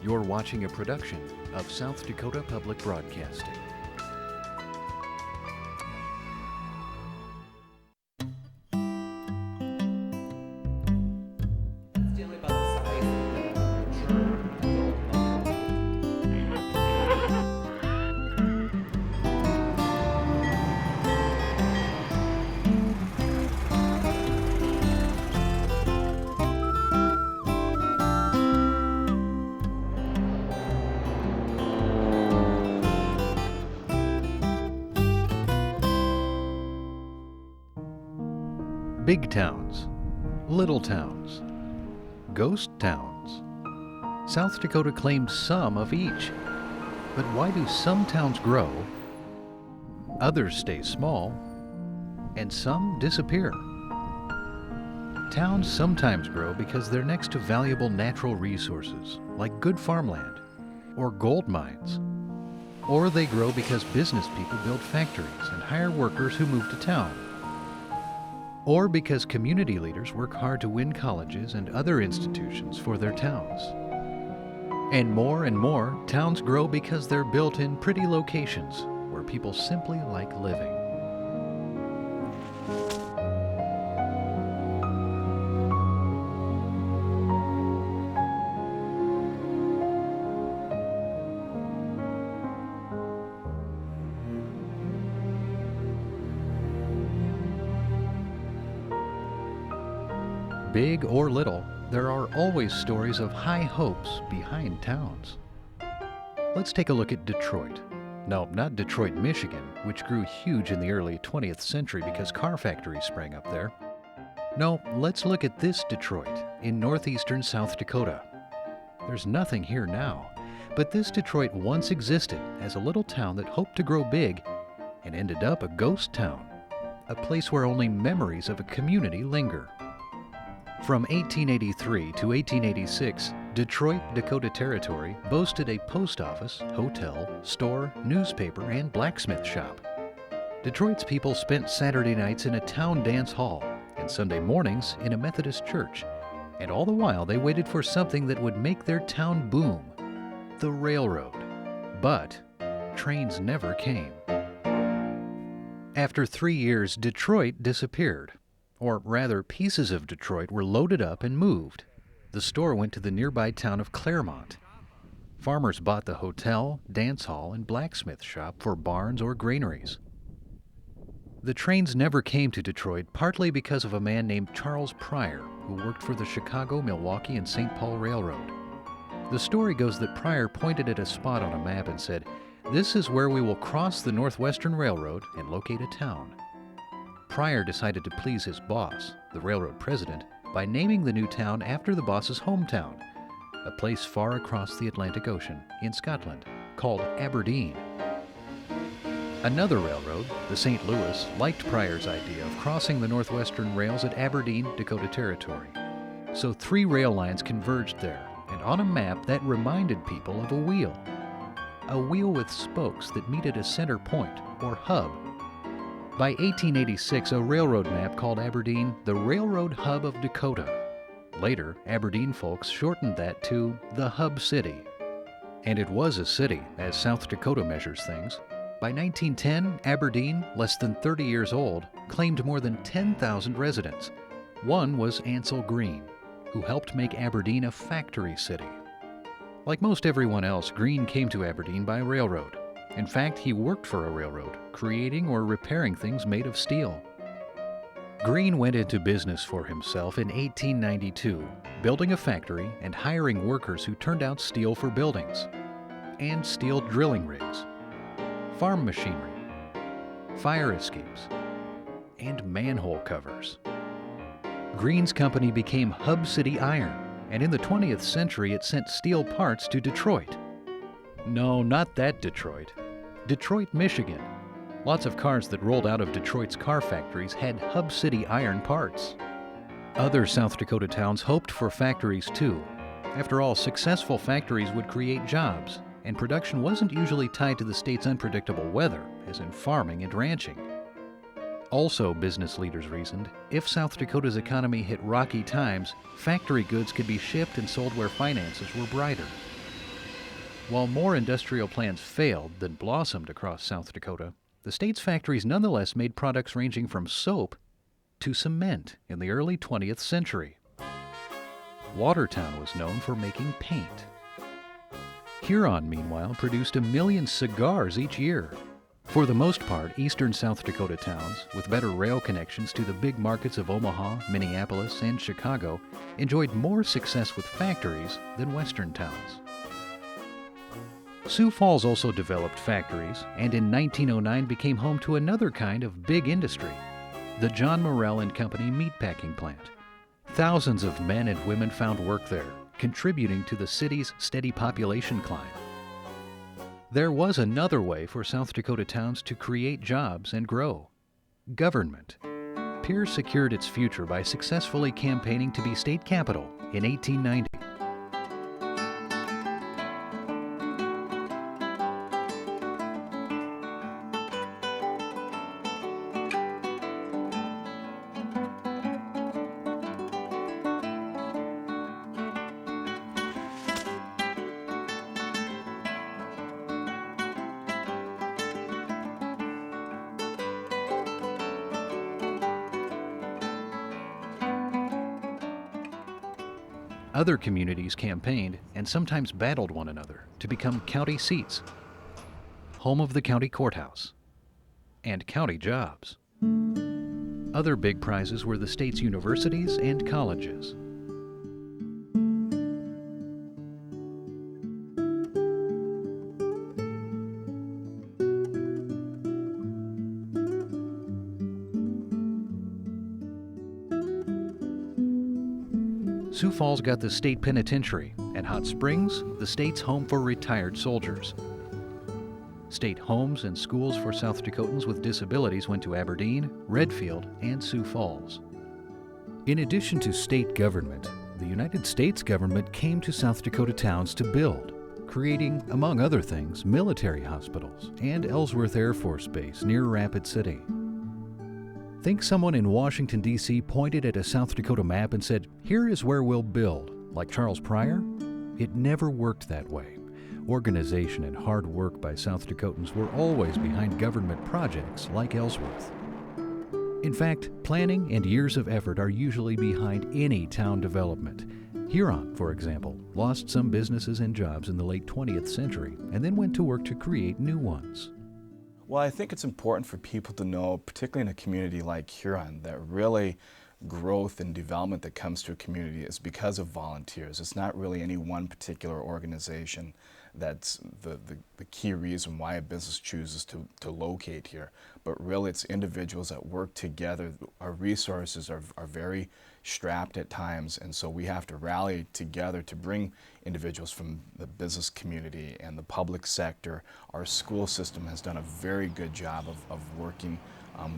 You're watching a production of South Dakota Public Broadcasting. Big towns, little towns, ghost towns. South Dakota claims some of each. But why do some towns grow, others stay small, and some disappear? Towns sometimes grow because they're next to valuable natural resources, like good farmland or gold mines. Or they grow because business people build factories and hire workers who move to town. Or because community leaders work hard to win colleges and other institutions for their towns. And more, towns grow because they're built in pretty locations where people simply like living. Big or little, there are always stories of high hopes behind towns. Let's take a look at Detroit. No, not Detroit, Michigan, which grew huge in the early 20th century because car factories sprang up there. No, let's look at this Detroit in northeastern South Dakota. There's nothing here now, but this Detroit once existed as a little town that hoped to grow big and ended up a ghost town, a place where only memories of a community linger. From 1883 to 1886, Detroit, Dakota Territory boasted a post office, hotel, store, newspaper, and blacksmith shop. Detroit's people spent Saturday nights in a town dance hall and Sunday mornings in a Methodist church, and all the while they waited for something that would make their town boom: the railroad. But trains never came. After 3 years, Detroit disappeared. Or rather, pieces of Detroit were loaded up and moved. The store went to the nearby town of Claremont. Farmers bought the hotel, dance hall, and blacksmith shop for barns or granaries. The trains never came to Detroit, partly because of a man named Charles Pryor, who worked for the Chicago, Milwaukee, and St. Paul Railroad. The story goes that Pryor pointed at a spot on a map and said, "This is where we will cross the Northwestern Railroad and locate a town." Pryor decided to please his boss, the railroad president, by naming the new town after the boss's hometown, a place far across the Atlantic Ocean in Scotland, called Aberdeen. Another railroad, the St. Louis, liked Pryor's idea of crossing the Northwestern rails at Aberdeen, Dakota Territory. So 3 rail lines converged there, and on a map that reminded people of a wheel with spokes that meet at a center point, or hub. By 1886, a railroad map called Aberdeen the Railroad Hub of Dakota. Later, Aberdeen folks shortened that to the Hub City. And it was a city, as South Dakota measures things. By 1910, Aberdeen, less than 30 years old, claimed more than 10,000 residents. One was Ansel Green, who helped make Aberdeen a factory city. Like most everyone else, Green came to Aberdeen by railroad. In fact, he worked for a railroad, creating or repairing things made of steel. Green went into business for himself in 1892, building a factory and hiring workers who turned out steel for buildings, and steel drilling rigs, farm machinery, fire escapes, and manhole covers. Green's company became Hub City Iron, and in the 20th century it sent steel parts to Detroit. No, not that Detroit. Detroit, Michigan. Lots of cars that rolled out of Detroit's car factories had Hub City Iron parts. Other South Dakota towns hoped for factories too. After all, successful factories would create jobs, and production wasn't usually tied to the state's unpredictable weather, as in farming and ranching. Also, business leaders reasoned, if South Dakota's economy hit rocky times, factory goods could be shipped and sold where finances were brighter. While more industrial plants failed than blossomed across South Dakota, the state's factories nonetheless made products ranging from soap to cement in the early 20th century. Watertown was known for making paint. Huron, meanwhile, produced 1 million cigars each year. For the most part, eastern South Dakota towns, with better rail connections to the big markets of Omaha, Minneapolis, and Chicago, enjoyed more success with factories than western towns. Sioux Falls also developed factories, and in 1909 became home to another kind of big industry, the John Morrell and Company meatpacking plant. Thousands of men and women found work there, contributing to the city's steady population climb. There was another way for South Dakota towns to create jobs and grow: government. Pierre secured its future by successfully campaigning to be state capital in 1890. Other communities campaigned and sometimes battled one another to become county seats, home of the county courthouse, and county jobs. Other big prizes were the state's universities and colleges. Sioux Falls got the state penitentiary, and Hot Springs, the state's home for retired soldiers. State homes and schools for South Dakotans with disabilities went to Aberdeen, Redfield, and Sioux Falls. In addition to state government, the United States government came to South Dakota towns to build, creating, among other things, military hospitals and Ellsworth Air Force Base near Rapid City. Think someone in Washington, D.C. pointed at a South Dakota map and said, "Here is where we'll build," like Charles Pryor? It never worked that way. Organization and hard work by South Dakotans were always behind government projects like Ellsworth. In fact, planning and years of effort are usually behind any town development. Huron, for example, lost some businesses and jobs in the late 20th century and then went to work to create new ones. Well, I think it's important for people to know, particularly in a community like Huron, that really growth and development that comes to a community is because of volunteers. It's not really any one particular organization that's the key reason why a business chooses to locate here, but really it's individuals that work together. Our resources are very strapped at times, and so we have to rally together to bring individuals from the business community and the public sector. Our school system has done a very good job of working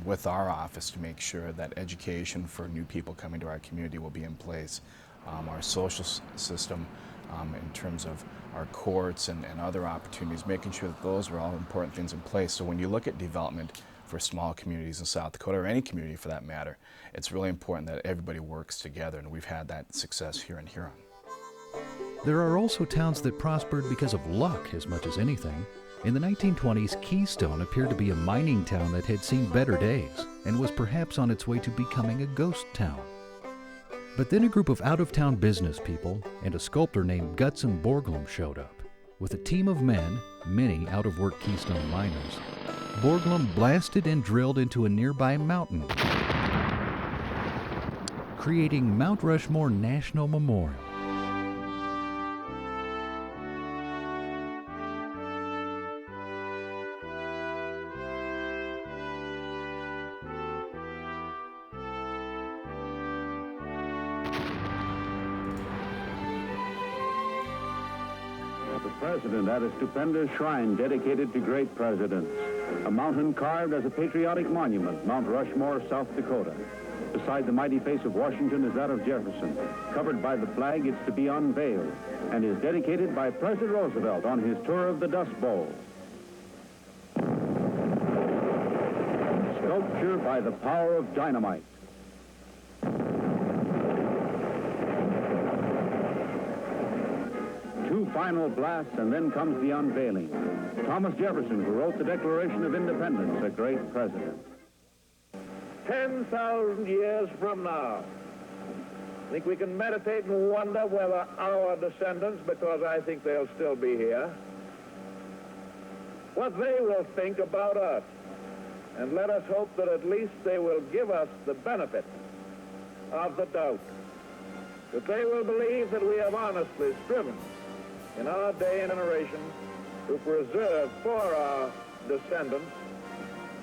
with our office to make sure that education for new people coming to our community will be in place. Our social system, in terms of our courts and other opportunities, making sure that those are all important things in place. So when you look at development for small communities in South Dakota, or any community for that matter, it's really important that everybody works together, and we've had that success here in Huron. There are also towns that prospered because of luck as much as anything. In the 1920s, Keystone appeared to be a mining town that had seen better days and was perhaps on its way to becoming a ghost town. But then a group of out-of-town business people and a sculptor named Gutzon Borglum showed up. With a team of men, many out-of-work Keystone miners, Borglum blasted and drilled into a nearby mountain, creating Mount Rushmore National Memorial. The president at a stupendous shrine dedicated to great presidents. A mountain carved as a patriotic monument, Mount Rushmore, South Dakota. Beside the mighty face of Washington is that of Jefferson. Covered by the flag, it's to be unveiled, and is dedicated by President Roosevelt on his tour of the Dust Bowl. Sculpture by the power of dynamite. Two final blast, and then comes the unveiling. Thomas Jefferson, who wrote the Declaration of Independence, a great president. 10,000 years from now, I think we can meditate and wonder whether our descendants, because I think they'll still be here, what they will think about us. And let us hope that at least they will give us the benefit of the doubt, that they will believe that we have honestly striven in our day and generation to preserve for our descendants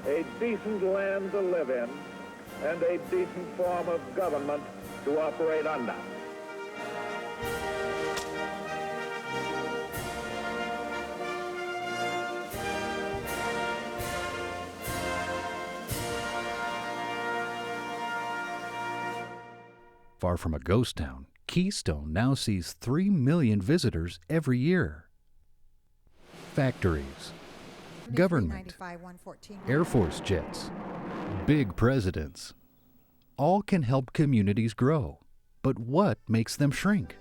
a decent land to live in and a decent form of government to operate under. Far from a ghost town, Keystone now sees 3 million visitors every year. Factories, government, Air Force jets, big presidents. All can help communities grow, but what makes them shrink?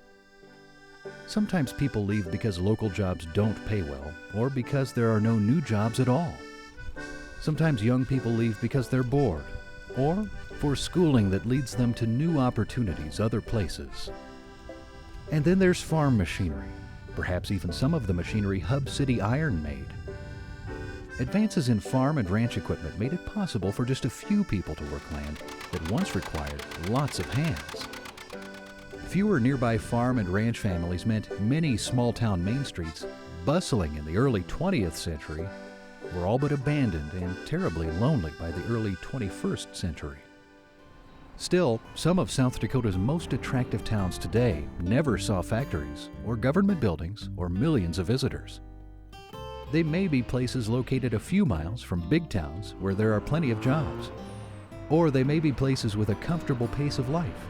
Sometimes people leave because local jobs don't pay well, or because there are no new jobs at all. Sometimes young people leave because they're bored, or for schooling that leads them to new opportunities other places. And then there's farm machinery, perhaps even some of the machinery Hub City Iron made. Advances in farm and ranch equipment made it possible for just a few people to work land that once required lots of hands. Fewer nearby farm and ranch families meant many small-town main streets, bustling in the early 20th century, were all but abandoned and terribly lonely by the early 21st century. Still, some of South Dakota's most attractive towns today never saw factories or government buildings or millions of visitors. They may be places located a few miles from big towns where there are plenty of jobs. Or they may be places with a comfortable pace of life,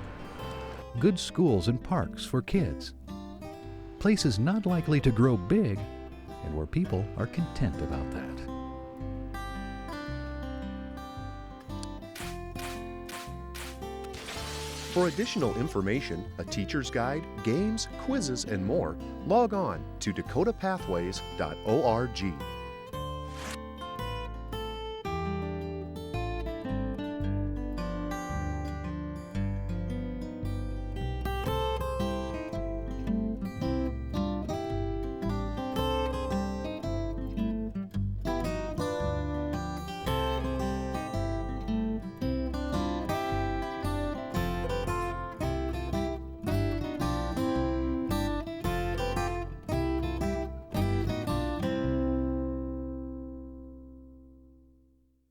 good schools and parks for kids, places not likely to grow big and where people are content about that. For additional information, a teacher's guide, games, quizzes, and more, log on to dakotapathways.org.